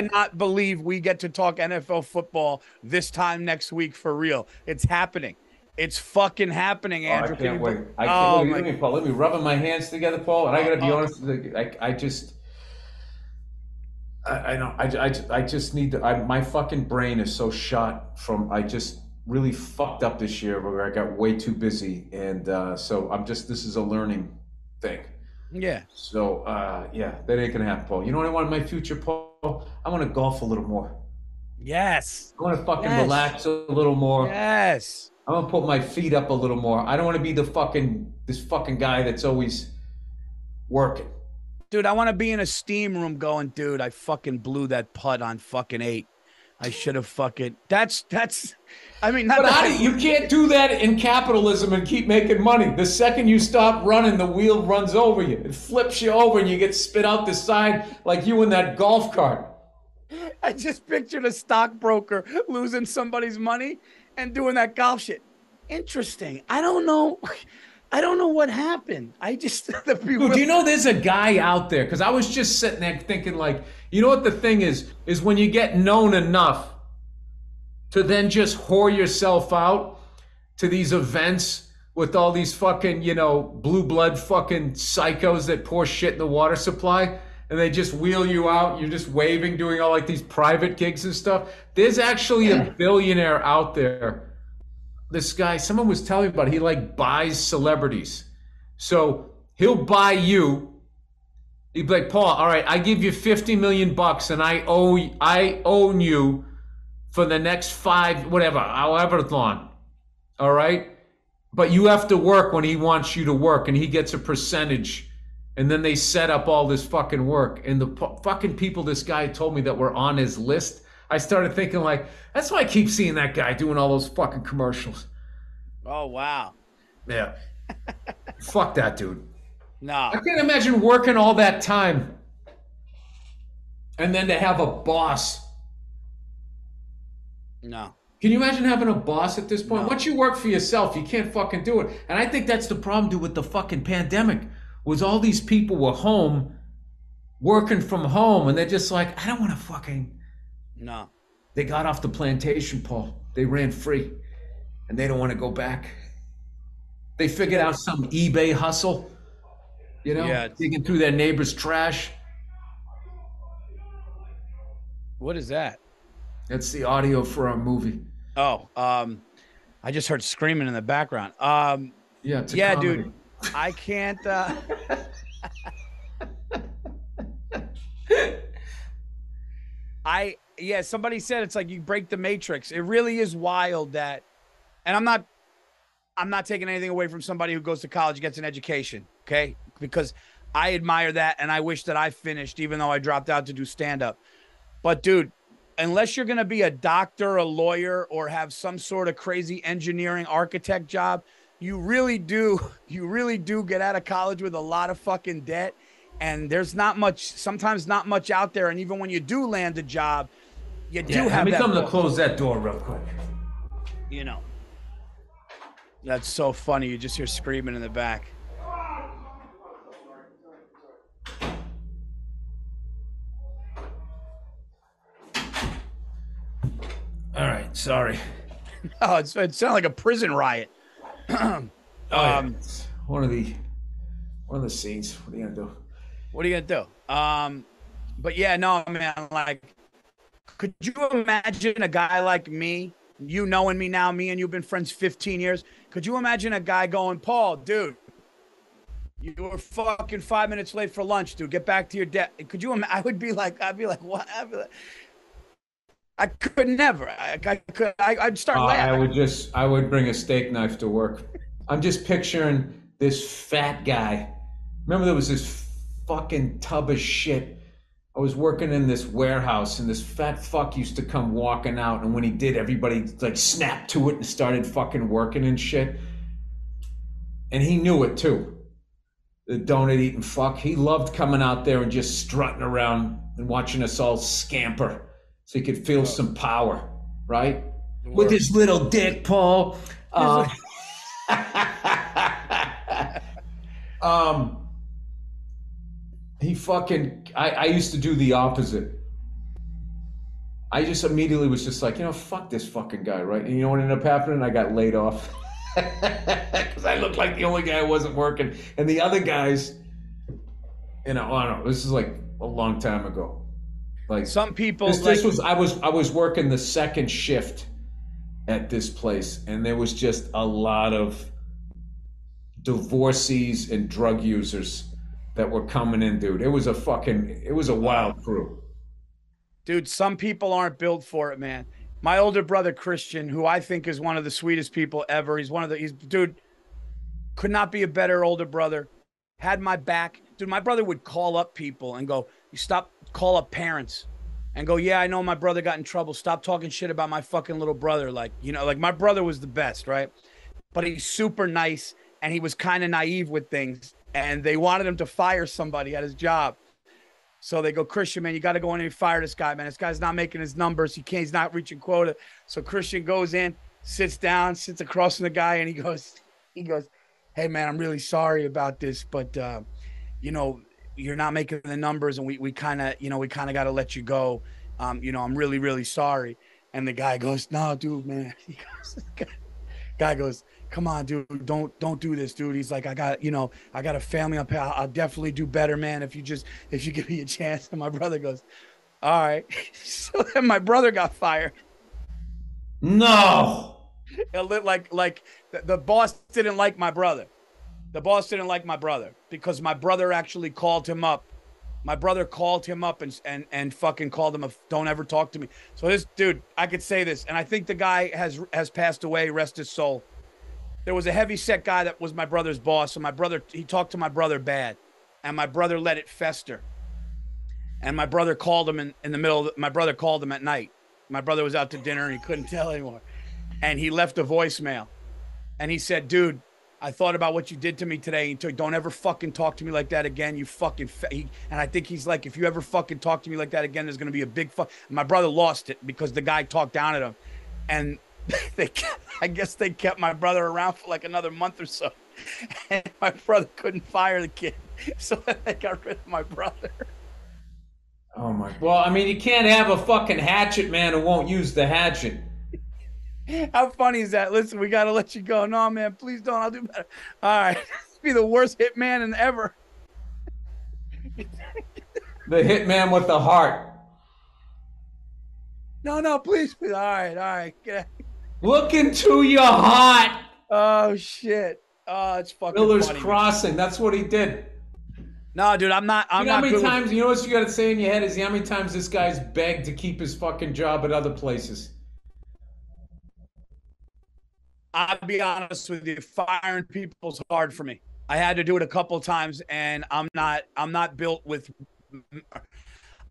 cannot believe we get to talk NFL football this time next week for real. It's happening. It's fucking happening, Oh, I Andrew. Can can't you? wait. I can't Oh look at my. me, Paul. Let me rubbing my hands together, Paul. And I got to be Oh, honest. I just, I don't, I just need to. My fucking brain is so shot from. I just really fucked up this year where I got way too busy, and so I'm just. This is a learning thing. yeah. So yeah, that ain't gonna happen, Paul. You know what I want in my future, Paul? I want to golf a little more. Yes. I want to fucking Yes. relax a little more. Yes. I want to put my feet up a little more. I don't want to be the fucking this fucking guy that's always working. Dude, I want to be in a steam room going, dude, I fucking blew that putt on fucking 8. I should have fucking. That's. I mean, not But that how I. do you can't do that in capitalism and keep making money. The second you stop running, the wheel runs over you. It flips you over and you get spit out the side like you in that golf cart. I just pictured a stockbroker losing somebody's money and doing that golf shit. Interesting. I don't know. I don't know what happened. I just the Dude, do you bewildered. know there's a guy out there? Because I was just sitting there thinking, like, you know what the thing is when you get known enough to then just whore yourself out to these events with all these fucking, blue blood fucking psychos that pour shit in the water supply and they just wheel you out. You're just waving, doing all like these private gigs and stuff. There's actually a billionaire out there. This guy, someone was telling me about it. He like buys celebrities. So he'll buy you. He'd be like, Paul, all right, I give you 50 million bucks and I own you for the next 5, whatever, however long. All right? But you have to work when he wants you to work and he gets a percentage. And then they set up all this fucking work. And the fucking people this guy told me that were on his list, I started thinking like, that's why I keep seeing that guy doing all those fucking commercials. Oh wow. Yeah. Fuck that dude. No. I can't imagine working all that time and then to have a boss. No. Can you imagine having a boss at this point? No. Once you work for yourself, you can't fucking do it. And I think that's the problem, dude, with the fucking pandemic, was all these people were home, working from home, and they're just like, I don't want to fucking... No. They got off the plantation, Paul. They ran free, and they don't want to go back. They figured out some eBay hustle, Yeah. digging through their neighbor's trash. What is that? That's the audio for our movie. Oh, I just heard screaming in the background. Yeah, it's a Yeah, comedy. dude. I can't somebody said it's like you break the matrix. It really is wild that, and I'm not taking anything away from somebody who goes to college, gets an education, okay? Because I admire that and I wish that I finished even though I dropped out to do stand up. But dude, unless you're going to be a doctor, a lawyer, or have some sort of crazy engineering architect job, you really do get out of college with a lot of fucking debt. And there's sometimes not much out there. And even when you do land a job, you do Let have me that. come to close that door real quick. You know, that's so funny. You just hear screaming in the back. All right, sorry. Oh, it sounded like a prison riot. It's one of the scenes. What are you gonna do? What are you gonna do? But yeah, no, man. Like, could you imagine a guy like me? You knowing me now, me and you've been friends 15 years. Could you imagine a guy going, Paul, dude, you were fucking 5 minutes late for lunch, dude. Get back to your desk. Could you? I'd be like, what? I could never. I'd start laughing. I would bring a steak knife to work. I'm just picturing this fat guy. Remember there was this fucking tub of shit. I was working in this warehouse and this fat fuck used to come walking out, and when he did, everybody like snapped to it and started fucking working and shit. And he knew it too. The donut eating fuck. He loved coming out there and just strutting around and watching us all scamper so he could feel some power, right? With his little dick, Paul. He fucking, I used to do the opposite. I just immediately was just like, fuck this fucking guy, right? And you know what ended up happening? I got laid off because I looked like the only guy who wasn't working, and the other guys, I don't know. This is like a long time ago. Like some people, this was I was working the second shift at this place, and there was just a lot of divorcees and drug users that were coming in, dude. It was a wild crew. Dude, some people aren't built for it, man. My older brother, Christian, who I think is one of the sweetest people ever. Dude, could not be a better older brother. Had my back. Dude, my brother would call up people and go, call up parents and go, yeah, I know my brother got in trouble. Stop talking shit about my fucking little brother. Like my brother was the best, right? But he's super nice and he was kind of naive with things. And they wanted him to fire somebody at his job. So they go, Christian, man, you got to go in and fire this guy, man. This guy's not making his numbers. He's not reaching quota. So Christian goes in, sits down, sits across from the guy, and he goes, hey, man, I'm really sorry about this, but, you're not making the numbers, and we kind of got to let you go. I'm really, really sorry. And the guy goes, no, dude, man. Guy goes, come on, dude, don't do this, dude. He's like, I got a family up here. I'll definitely do better, man, if you give me a chance. And my brother goes, all right. So then my brother got fired. No. Like the boss didn't like my brother. The boss didn't like my brother because my brother actually called him up. My brother called him up and fucking called him don't ever talk to me. So this dude, I could say this, and I think the guy has passed away, rest his soul. There was a heavy set guy that was my brother's boss. So he talked to my brother bad, and my brother let it fester. And my brother called him in the middle. My brother called him at night. My brother was out to dinner and he couldn't tell anymore. And he left a voicemail. And he said, dude, I thought about what you did to me today. Don't ever fucking talk to me like that again. You fucking and I think he's like, if you ever fucking talk to me like that again, there's going to be a big fuck. My brother lost it because the guy talked down at him. And I guess they kept my brother around for like another month or so. And my brother couldn't fire the kid. So they got rid of my brother. Oh my. Well, I mean, you can't have a fucking hatchet man who won't use the hatchet. How funny is that? Listen, we got to let you go. No, man, please don't. I'll do better. All right. Be the worst hitman in ever. The hitman with the heart. No, please. All right. Look into your heart. Oh, shit. Oh, it's fucking Miller's funny, Crossing. Man. That's what he did. No, dude, I'm not. You know how many times, you know what you got to say in your head is how many times this guy's begged to keep his fucking job at other places. I'll be honest with you, firing people's hard for me. I had to do it a couple of times, and I'm not built with.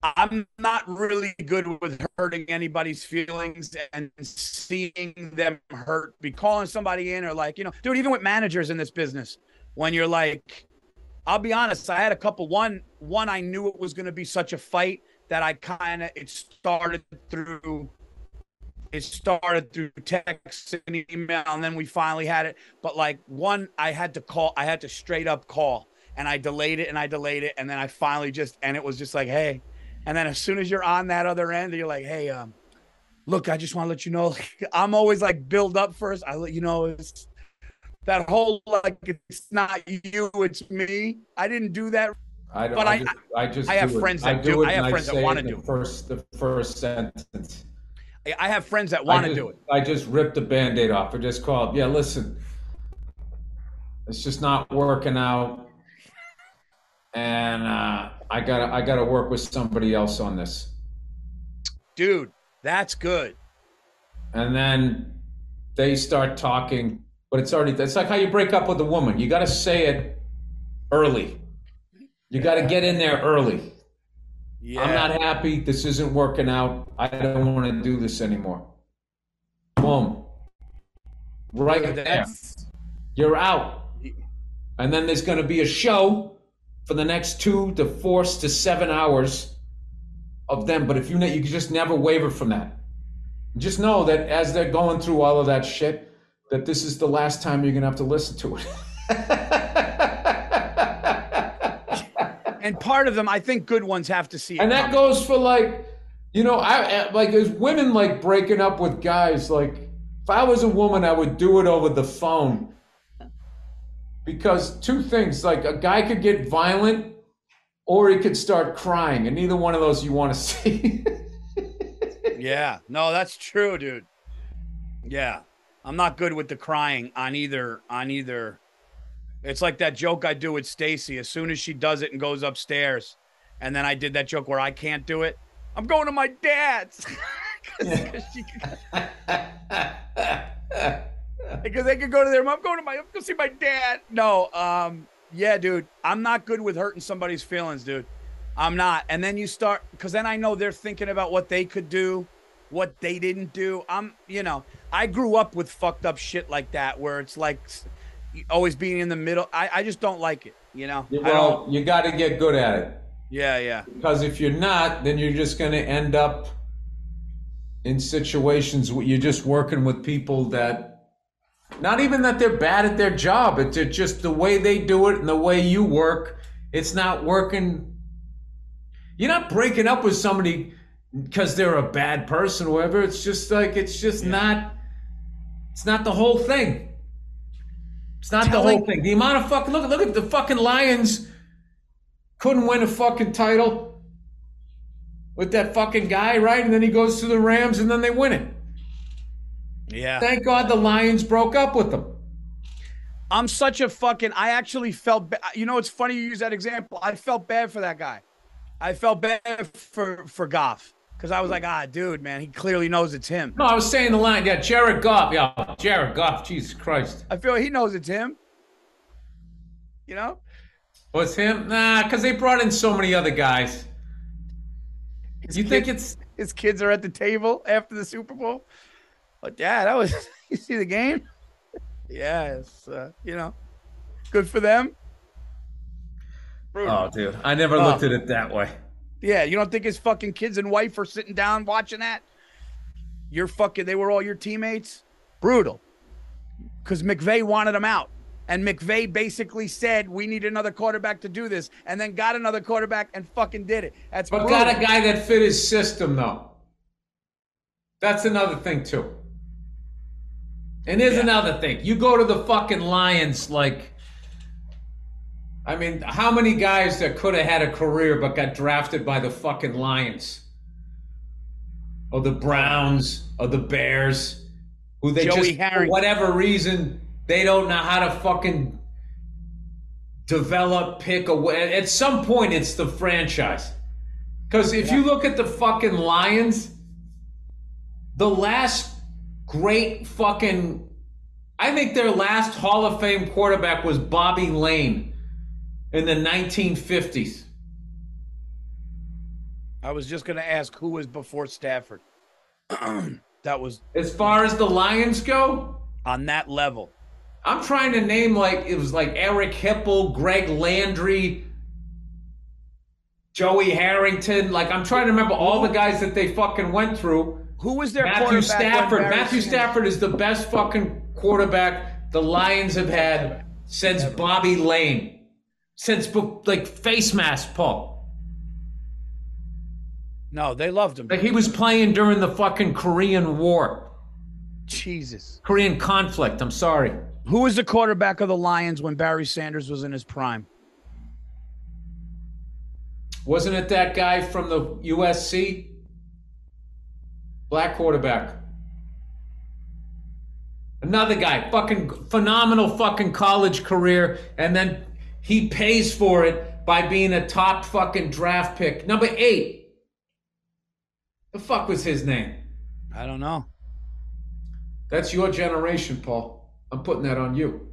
I'm not really good with hurting anybody's feelings and seeing them hurt. Be calling somebody in or like, dude, even with managers in this business, when you're like, I'll be honest, I had a couple. One, I knew it was going to be such a fight that it started through text and email, and then we finally had it. But like one, I had to straight up call, and I delayed it, and then I finally and it was just like, hey. And then as soon as you're on that other end, you're like, hey, look, I just want to let you know, I'm always like build up first. I let you know it's that whole, like, it's not you, it's me. I didn't do that. I have friends that do. I have friends that want to do the first sentence. I have friends that want to do it. I just ripped the Band-Aid off. I just called. Yeah, listen, it's just not working out. And I gotta work with somebody else on this. Dude, that's good. And then they start talking, but it's like how you break up with a woman. You gotta say it early. You gotta get in there early. Yeah. I'm not happy. This isn't working out. I don't want to do this anymore. Boom. Right there. You're out. And then there's going to be a show for the next 2 to 4 to 7 hours of them. But if you just never waver from that. Just know that as they're going through all of that shit, that this is the last time you're going to have to listen to it. And part of them, I think good ones have to see it. And that goes for like, You know, I like as women like breaking up with guys. Like, if I was a woman, I would do it over the phone because two things: like a guy could get violent, or he could start crying, and neither one of those you want to see. Yeah. No, that's true, dude. Yeah. I'm not good with the crying on either. It's like that joke I do with Stacy. As soon as she does it and goes upstairs, and then I did that joke where I can't do it. I'm going to my dad's. Because they could go to their mom. I'm going to see my dad. No, yeah, dude. I'm not good with hurting somebody's feelings, dude. I'm not. And then you start, because then I know they're thinking about what they could do, what they didn't do. I grew up with fucked up shit like that, where it's like always being in the middle. I just don't like it, you know? Well, you got to get good at it. Yeah, yeah. Because if you're not, then you're just going to end up in situations where you're just working with people that, not even that they're bad at their job, it's just the way they do it and the way you work, it's not working. You're not breaking up with somebody because they're a bad person or whatever. It's just like, it's not the whole thing. It's not the whole thing. The amount of fucking, look at the fucking Lions couldn't win a fucking title with that fucking guy, right? And then he goes to the Rams and then they win it. Yeah. Thank God the Lions broke up with them. I'm such a fucking, I actually felt, you know, it's funny you use that example. I felt bad for that guy. I felt bad for Goff. Because I was like, dude, man, he clearly knows it's him. No, I was saying the line. Yeah, Jared Goff. Yeah, Jared Goff. Jesus Christ. I feel he knows it's him. You know? Was him? Nah, because they brought in so many other guys. Think his kids are at the table after the Super Bowl? But yeah, that was, you see the game? Yeah, it's, good for them. Brutal. Oh, dude, I never looked at it that way. Yeah, you don't think his fucking kids and wife are sitting down watching that? They were all your teammates? Brutal. Because McVay wanted him out. And McVay basically said, we need another quarterback to do this. And then got another quarterback and fucking did it. But brutal. Got a guy that fit his system, though. That's another thing, too. And here's another thing. You go to the fucking Lions, I mean, how many guys that could have had a career but got drafted by the fucking Lions? Or the Browns, or the Bears, who they Joey just, Harrington. For whatever reason, they don't know how to fucking develop, pick away. At some point, it's the franchise. Because if you look at the fucking Lions, the last great fucking, I think their last Hall of Fame quarterback was Bobby Lane in the 1950s. I was just going to ask who was before Stafford. That was... As far as the Lions go? On that level. I'm trying to name, it was like Eric Hipple, Greg Landry, Joey Harrington. I'm trying to remember all the guys that they fucking went through. Who was their Matthew quarterback? Stafford. Matthew Stafford is the best fucking quarterback the Lions have had since Bobby Lane. Since, face mask, Paul. No, they loved him. He was playing during the fucking Korean War. Jesus. Korean conflict, I'm sorry. Who was the quarterback of the Lions when Barry Sanders was in his prime? Wasn't it that guy from the USC? Black quarterback. Another guy, fucking phenomenal fucking college career, and then he pays for it by being a top fucking draft pick. Number 8. The fuck was his name? I don't know. That's your generation, Paul. I'm putting that on you.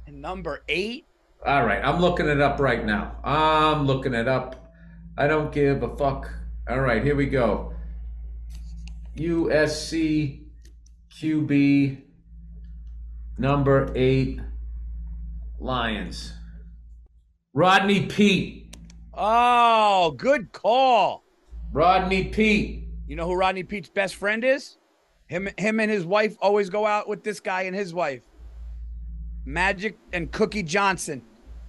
Number 8? All right, I'm looking it up right now. I'm looking it up. I don't give a fuck. All right, here we go. USC QB number 8 Lions. Rodney Peete. Oh, good call. Rodney Peete. You know who Rodney Peete's best friend is? Him and his wife always go out with this guy and his wife. Magic and Cookie Johnson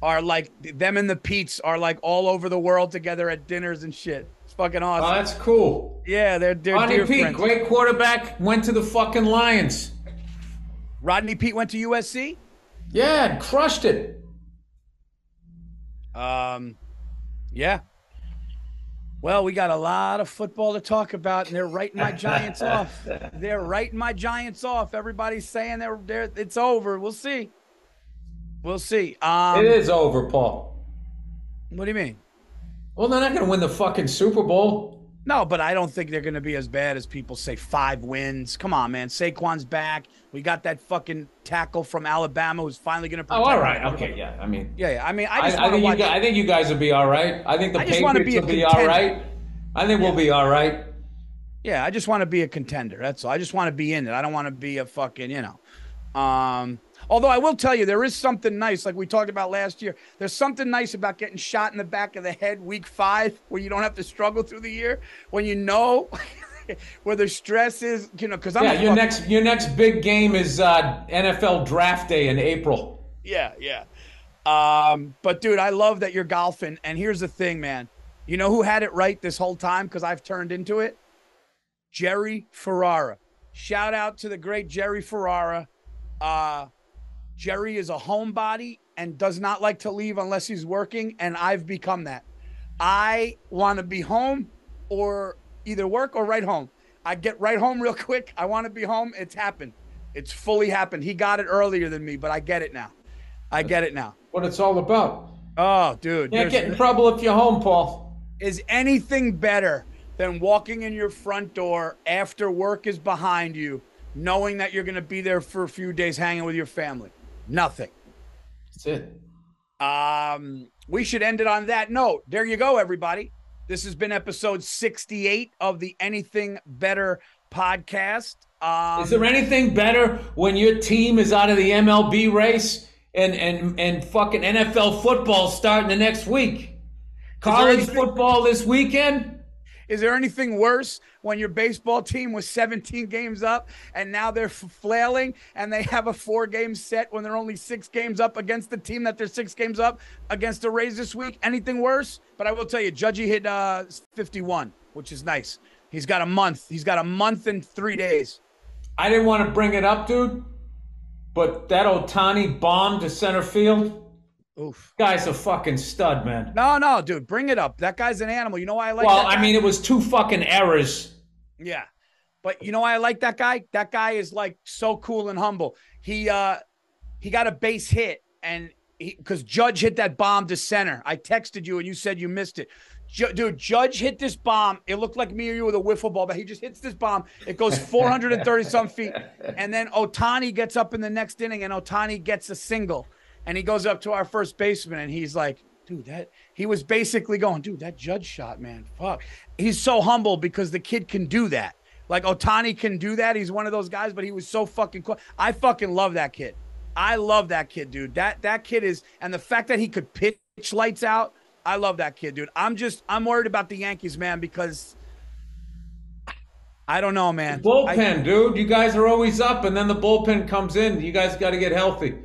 are them and the Peets are all over the world together at dinners and shit. It's fucking Oh, awesome. that's cool. Yeah, they're Rodney dear Peete, friends. great quarterback, went to the fucking Lions. Rodney Peete went to USC. Yeah, crushed it. Yeah. Well, we got a lot of football to talk about, and they're writing my Giants off. They're writing my Giants off. Everybody's saying they're it's over. We'll see. We'll see. It is over, Paul. What do you mean? Well, they're not going to win the fucking Super Bowl. No, but I don't think they're going to be as bad as people say. 5 wins. Come on, man. Saquon's back. We got that fucking tackle from Alabama who's finally going to protect. Oh, all right. Okay, yeah. I mean, yeah. I mean, I think you guys will be all right. I think the Patriots will be all right. I think we'll be all right. Yeah, I just want to be a contender. That's all. I just want to be in it. I don't want to be a fucking, Although I will tell you, there is something nice, like we talked about last year. There's something nice about getting shot in the back of the head week 5, where you don't have to struggle through the year, when you know where the stress is, because your next big game is NFL Draft Day in April. Yeah. But dude, I love that you're golfing. And here's the thing, man. You know who had it right this whole time? Because I've turned into it. Jerry Ferrara. Shout out to the great Jerry Ferrara. Jerry is a homebody and does not like to leave unless he's working, and I've become that. I want to be home or either work or right home. I get right home real quick. I want to be home. It's happened. It's fully happened. He got it earlier than me, but I get it now. What it's all about. Oh, dude. You can't get in trouble if you're home, Paul. Is anything better than walking in your front door after work is behind you, knowing that you're going to be there for a few days hanging with your family? Nothing. That's it. We should end it on that note. There you go, everybody. This has been episode 68 of the Anything Better podcast. Is there anything better when your team is out of the MLB race and fucking NFL football starting the next week? College football this weekend? Is there anything worse when your baseball team was 17 games up and now they're flailing and they have a 4-game set when they're only 6 games up against the team that they're 6 games up against the Rays this week? Anything worse? But I will tell you, Judgy hit 51, which is nice. He's got a month. He's got a month and 3 days. I didn't want to bring it up, dude, but that Ohtani bomb to center field. Oof. Guy's a fucking stud, man. No, dude, bring it up. That guy's an animal. You know why I like that guy? Well, I mean, it was 2 fucking errors. Yeah. But you know why I like that guy? That guy is like so cool and humble. He got a base hit and because Judge hit that bomb to center. I texted you and you said you missed it. Dude, Judge hit this bomb. It looked like me or you with a wiffle ball, but he just hits this bomb. It goes 430 some feet. And then Ohtani gets up in the next inning and Ohtani gets a single. And he goes up to our first baseman and he's like, dude, he was basically going, dude, that Judge shot, man, fuck. He's so humble because the kid can do that. Like Ohtani can do that. He's one of those guys, but he was so fucking cool. I fucking love that kid. I love that kid, dude. That kid is, and the fact that he could pitch lights out, I love that kid, dude. I'm worried about the Yankees, man, because I don't know, man. The bullpen, dude. You guys are always up, and then the bullpen comes in. You guys got to get healthy.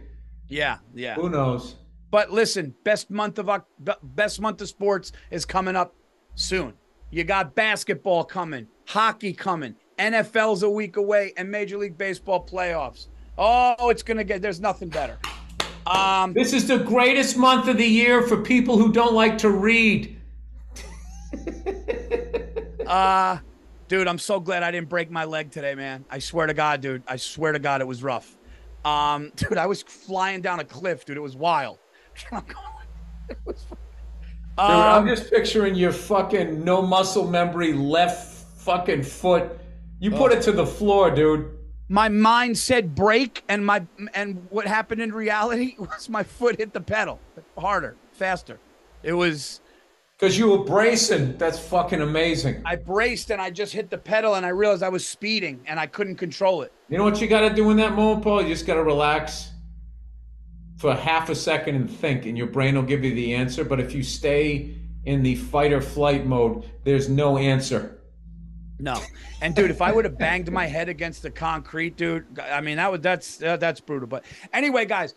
Yeah. Who knows? But listen, best month of sports is coming up soon. You got basketball coming, hockey coming, NFL's a week away, and Major League Baseball playoffs. Oh, there's nothing better. This is the greatest month of the year for people who don't like to read. Dude, I'm so glad I didn't break my leg today, man. I swear to God, dude. I swear to God, it was rough. Dude, I was flying down a cliff, dude. It was wild. Dude, I'm just picturing your fucking no muscle memory left fucking foot. You put it to the floor, dude. My mind said break, and what happened in reality was my foot hit the pedal harder, faster. It was because you were bracing. That's fucking amazing. I braced and I just hit the pedal and I realized I was speeding and I couldn't control it. You know what you got to do in that moment, Paul? You just got to relax for half a second and think, and your brain will give you the answer. But if you stay in the fight or flight mode, there's no answer. No. And dude, if I would have banged my head against the concrete, dude, I mean, that's brutal. But anyway, guys,